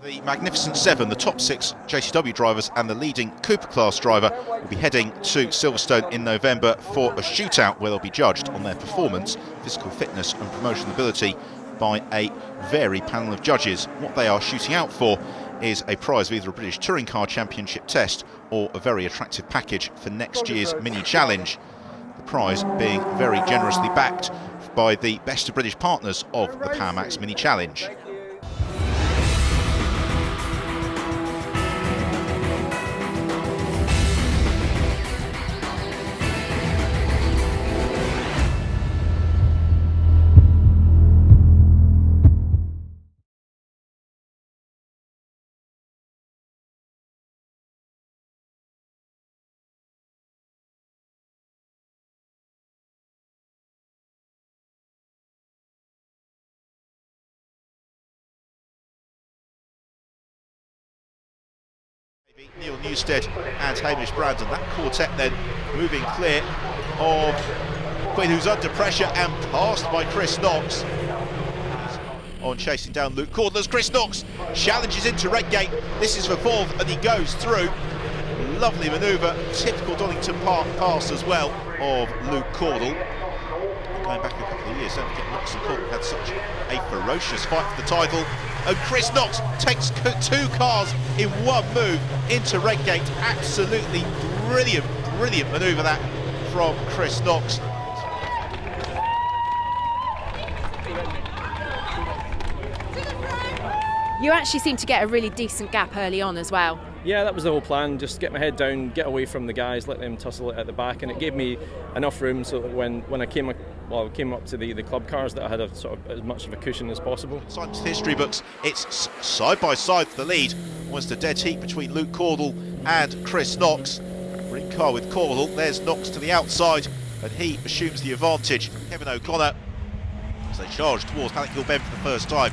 The Magnificent Seven, the top 6 JCW drivers and the leading Cooper class driver, will be heading to Silverstone in November for a shootout where they'll be judged on their performance, physical fitness and promotion ability by a varied panel of judges. What they are shooting out for is a prize of either a British Touring Car Championship test or a very attractive package for next year's mini challenge. The prize being very generously backed by the best of British partners of the PowerMax Mini Challenge. Neil Newstead and Hamish Brandon, that quartet then moving clear of Quinn, who's under pressure and passed by Chris Knox. On chasing down Luke Cordle as Chris Knox challenges into Redgate. This is for fourth and he goes through. Lovely manoeuvre, typical Donington Park pass as well of Luke Cordle. Going back a couple of years, don't forget Knox and Cordle had such a ferocious fight for the title. And Chris Knox takes two cars in one move into Redgate. Absolutely brilliant manoeuvre that from Chris Knox. You actually seem to get a really decent gap early on as well. Yeah, that was the whole plan, just get my head down, get away from the guys, let them tussle it at the back, and it gave me enough room so that when I came up to the club cars, that I had a sort of as much of a cushion as possible. Inside the history books, it's side by side for the lead. Almost a dead heat between Luke Cordle and Chris Knox. Ring car with Cordle, there's Knox to the outside, and he assumes the advantage. Kevin O'Connor, as they charge towards Paddock Hill Bend for the first time.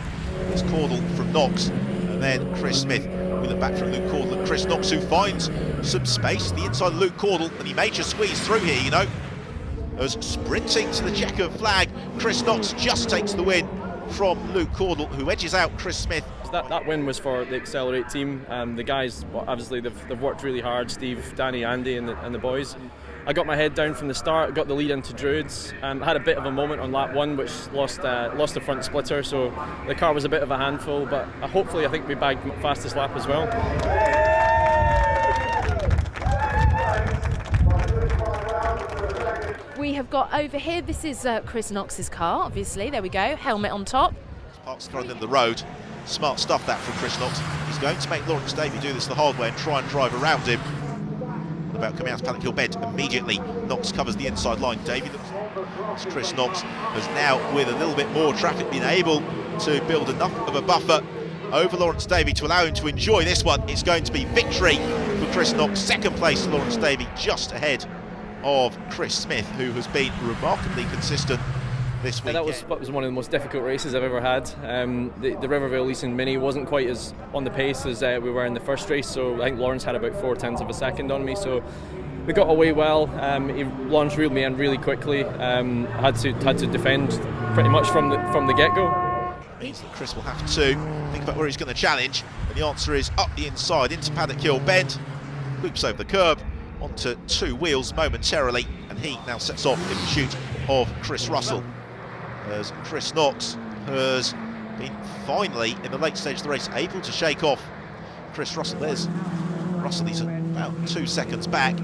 It's Cordle from Knox, and then Chris Smith. We look back from Luke Cordle and Chris Knox, who finds some space to the inside of Luke Cordle, and he may just squeeze through here, you know. As sprinting to the checkered flag, Chris Knox just takes the win from Luke Cordle, who edges out Chris Smith. That win was for the Accelerate team. The guys, obviously, they've worked really hard. Steve, Danny, Andy, and the boys. I got my head down from the start, got the lead into Druids. Had a bit of a moment on lap one, which lost the front splitter, so the car was a bit of a handful. But hopefully, I think we bagged fastest lap as well. We have got over here, this is Chris Knox's car, obviously, there we go, helmet on top. Sparks thrown in the road, smart stuff that from Chris Knox. He's going to make Lawrence Davey do this the hard way and try and drive around him. What about coming out to Paddock Hill Bend immediately? Knox covers the inside line. Davey, as Chris Knox has now, with a little bit more traffic, been able to build enough of a buffer over Lawrence Davey to allow him to enjoy this one. It's going to be victory for Chris Knox. Second place, Lawrence Davey, just ahead of Chris Smith, who has been remarkably consistent this week. That was one of the most difficult races I've ever had. The Rivervale Leasing Mini wasn't quite as on the pace as we were in the first race, so I think Lawrence had about 0.4 of a second on me, so we got away well. He launched reeled me in really quickly. Had to defend pretty much from the get-go. Means that Chris will have to think about where he's going to challenge, and the answer is up the inside into Paddock Hill Bend, loops over the curb onto two wheels momentarily, and he now sets off in pursuit of Chris Russell. As Chris Knox has been finally, in the late stage of the race, able to shake off Chris Russell. There's Russell, he's about 2 seconds back.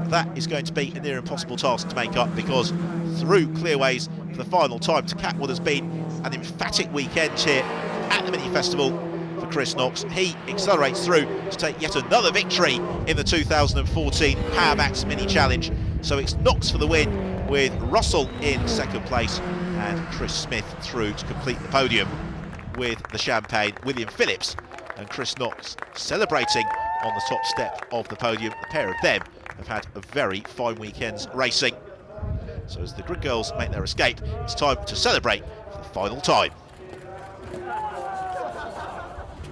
That is going to be a near impossible task to make up, because through clearways for the final time to cap what has been an emphatic weekend here at the Mini Festival for Chris Knox. He accelerates through to take yet another victory in the 2014 PowerMax Mini Challenge. So it's Knox for the win, with Russell in second place and Chris Smith through to complete the podium with the champagne. William Phillips and Chris Knox celebrating on the top step of the podium. The pair of them have had a very fine weekend's racing. So as the grid girls make their escape, it's time to celebrate for the final time.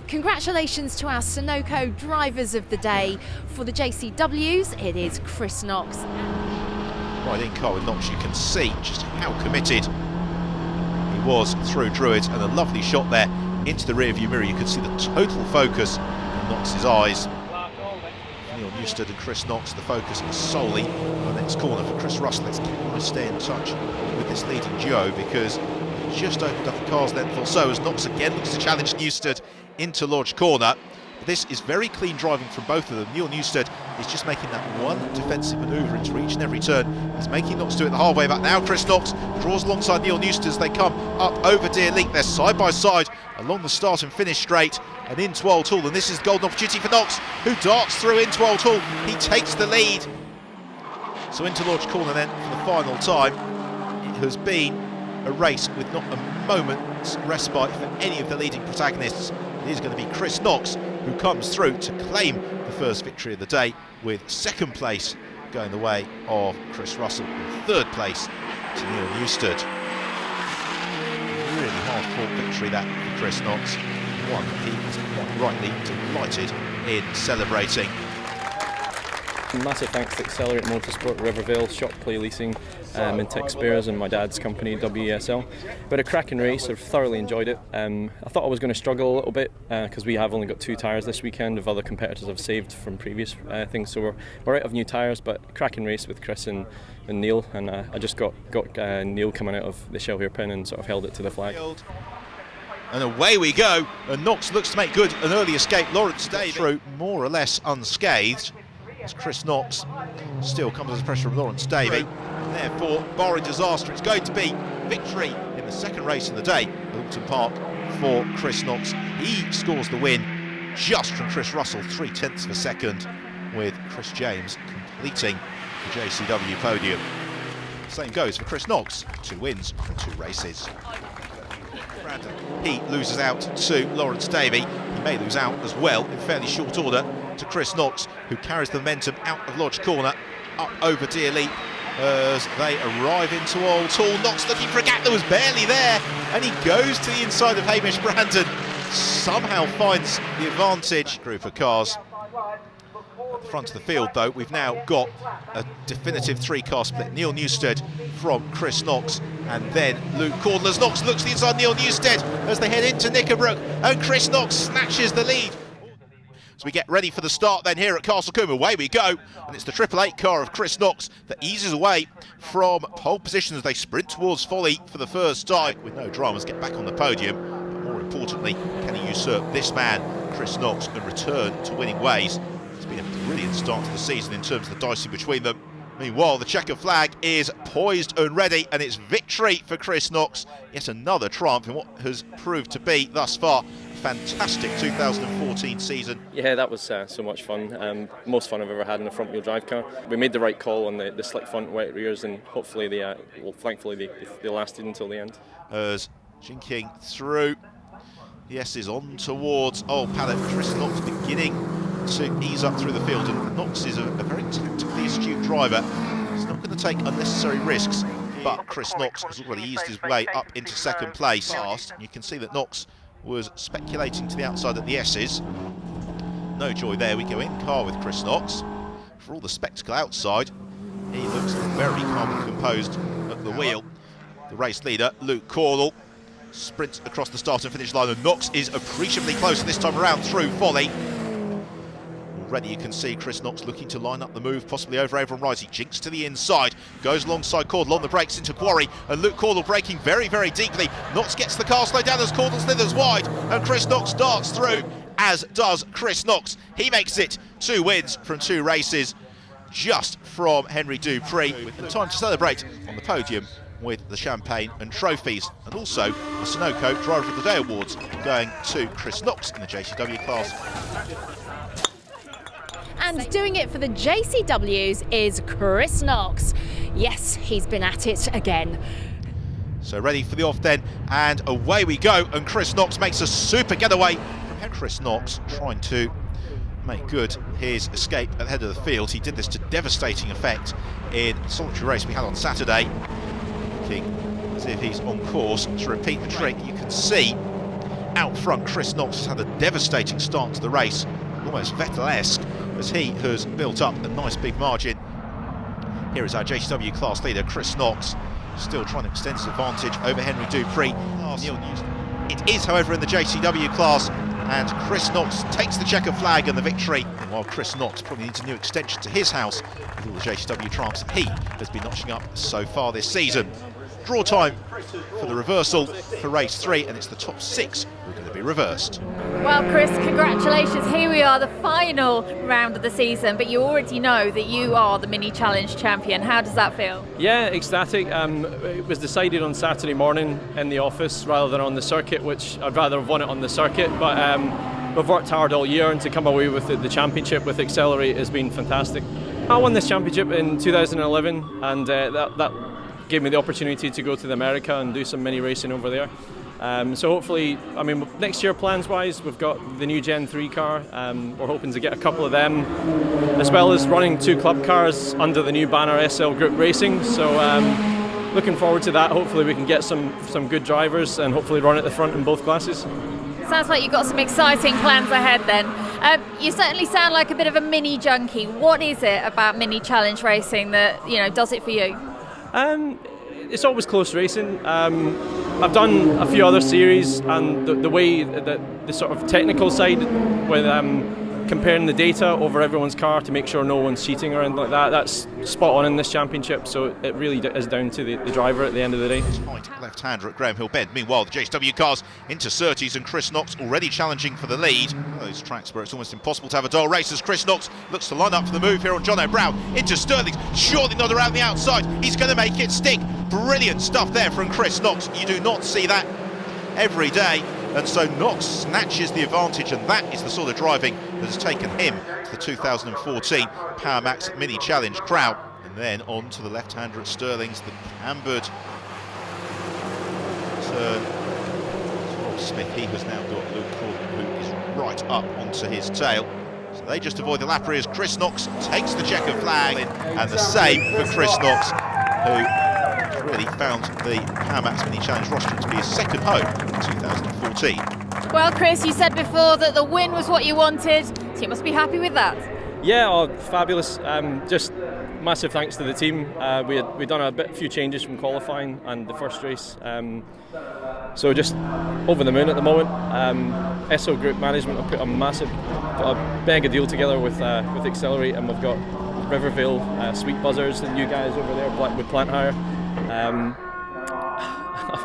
Congratulations to our Sunoco drivers of the day. For the JCWs, it is Chris Knox. Right in car with Knox, you can see just how committed he was through Druids, and a lovely shot there into the rear view mirror, you could see the total focus in Knox's eyes. Neil Newstead and Chris Knox, the focus is solely on the next corner for Chris Russell. Let's stay in touch with this leading duo, because he just opened up a car's length or so as Knox again looks to challenge Newstead into Lodge Corner. This is very clean driving from both of them. Neil Newstead is just making that one defensive manoeuvre into each and every turn. He's making Knox do it the hard way back. Now Chris Knox draws alongside Neil Newstead as they come up over Deer Leak. They're side by side along the start and finish straight and into Old Hall. And this is a golden opportunity for Knox, who darts through into Old Hall. He takes the lead. So into Lodge Corner then for the final time. It has been a race with not a moment's respite for any of the leading protagonists. It is going to be Chris Knox who comes through to claim the first victory of the day, with second place going the way of Chris Russell and third place to Neil Newstead. Really hard-fought victory that for Chris Knox, one that he was quite rightly delighted in celebrating. Massive thanks to Accelerate Motorsport, Rivervale, Shop Play Leasing and Tech Spares, and my dad's company WESL. But a cracking race, I've thoroughly enjoyed it. I thought I was going to struggle a little bit because we have only got 2 tyres this weekend, if other competitors have saved from previous things, so we're out of new tyres. But cracking race with Chris and Neil, and I just got Neil coming out of the shell hairpin and sort of held it to the flag. And away we go, and Knox looks to make good an early escape. Lawrence Davis through more or less unscathed, as Chris Knox still comes under pressure from Lawrence Davey. And therefore, barring disaster, it's going to be victory in the second race of the day at Alton Park for Chris Knox. He scores the win just from Chris Russell, 0.3 of a second, with Chris James completing the JCW podium. Same goes for Chris Knox, 2 wins from 2 races. Brandon, he loses out to Lawrence Davey. He may lose out as well in fairly short order to Chris Knox, who carries the momentum out of Lodge Corner up over Deer Leap as they arrive into Old Hall. Knox looking for a gap that was barely there, and he goes to the inside of Hamish Brandon, somehow finds the advantage. Group of cars at the front of the field, though, we've now got a definitive 3-car split. Neil Newstead from Chris Knox, and then Luke Cordle as Knox looks to the inside Neil Newstead as they head into Knickerbrook, and Chris Knox snatches the lead. So we get ready for the start then here at Castle Combe. Away we go, and it's the 888 car of Chris Knox that eases away from pole position as they sprint towards Folly for the first time. With no dramas, get back on the podium, but more importantly, can he usurp this man, Chris Knox, and return to winning ways? It's been a brilliant start to the season in terms of the dicing between them. Meanwhile, the checker flag is poised and ready, and it's victory for Chris Knox. Yet another triumph in what has proved to be, thus far, a fantastic 2014 season. Yeah, that was so much fun. Most fun I've ever had in a front-wheel drive car. We made the right call on the slick front, wet rears, and hopefully thankfully they lasted until the end. As jinking through, the S's on towards Old Paddock. Chris Knox beginning to ease up through the field, and Knox is a very tactically astute driver. He's not going to take unnecessary risks, but Chris Knox has already eased his way up into second place. You can see that Knox was speculating to the outside at the S's. No joy there. We go in car with Chris Knox. For all the spectacle outside, he looks very calm and composed at the wheel. The race leader, Luke Cordle, sprints across the start and finish line, and Knox is appreciably closer this time around through Folly. Already you can see Chris Knox looking to line up the move, possibly over Avon Rise. He jinks to the inside, goes alongside Cordle on the brakes into Quarry, and Luke Cordle braking very, very deeply. Knox gets the car slowed down as Cordle slithers wide, and Chris Knox darts through, as does Chris Knox. He makes it 2 wins from 2 races, just from Henry Dupree. And time to celebrate on the podium with the champagne and trophies, and also the Sunoco Driver of the Day Awards going to Chris Knox in the JCW class. And doing it for the JCWs is Chris Knox. Yes, he's been at it again. So ready for the off then, and away we go, and Chris Knox makes a super getaway from Chris Knox, trying to make good his escape at the head of the field. He did this to devastating effect in the solitary race we had on Saturday, looking as if he's on course to repeat the trick. You can see out front Chris Knox has had a devastating start to the race, almost Vettel-esque, as he has built up a nice big margin. Here is our JCW class leader, Chris Knox, still trying to extend his advantage over Henry Dupree. Neil Newstead It is, however, in the JCW class, and Chris Knox takes the checker flag and the victory. And while Chris Knox probably needs a new extension to his house with all the JCW triumphs he has been notching up so far this season. Draw time for the reversal for race 3, and it's the top 6 who are going to be reversed. Well, Chris, congratulations. Here we are, the final round of the season, but you already know that you are the mini challenge champion. How does that feel? Yeah, ecstatic. It was decided on Saturday morning in the office rather than on the circuit, which I'd rather have won it on the circuit, but we've worked hard all year, and to come away with the championship with Accelerate has been fantastic. I won this championship in 2011, and that gave me the opportunity to go to America and do some mini racing over there. So hopefully, I mean, next year plans-wise, we've got the new Gen 3 car. We're hoping to get a couple of them, as well as running 2 club cars under the new banner SL Group Racing. So looking forward to that. Hopefully we can get some good drivers and hopefully run at the front in both classes. Sounds like you've got some exciting plans ahead then. You certainly sound like a bit of a mini junkie. What is it about mini challenge racing that, you know, does it for you? It's always close racing. I've done a few other series, and the way that the sort of technical side with comparing the data over everyone's car to make sure no one's cheating or anything like that, that's spot on in this championship, so it really is down to the driver at the end of the day. Left-hander at Graham Hill Bend. Meanwhile, the JCW cars into Surtees, and Chris Knox already challenging for the lead. Those tracks where it's almost impossible to have a dull race as Chris Knox looks to line up for the move here on John O'Brown into Sterling. Surely not around the outside. He's going to make it stick. Brilliant stuff there from Chris Knox. You do not see that every day. And so Knox snatches the advantage, and that is the sort of driving that has taken him to the 2014 Power Max Mini Challenge crowd. And then on to the left-hander at Stirling's, the cambered turn. Rob Smith, he has now got Luke Corbin, who is right up onto his tail. So they just avoid the lappery as Chris Knox takes the checker flag, and the same for Chris Knox, who really found the Power Max Mini Challenge rostering to be his second home in 2014. Well, Chris, you said before that the win was what you wanted, so you must be happy with that. Yeah, fabulous. Just massive thanks to the team. We'd done a few changes from qualifying and the first race. So just over the moon at the moment. SL Group Management have put a mega deal together with Accelerate, and we've got Rivervale, Sweet Buzzers, the new guys over there with Plant Hire.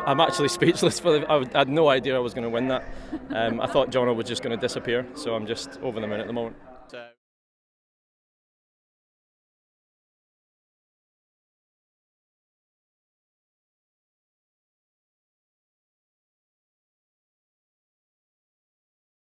I'm actually speechless. I had no idea I was going to win that. I thought Jono was just going to disappear, so I'm just over the moon at the moment.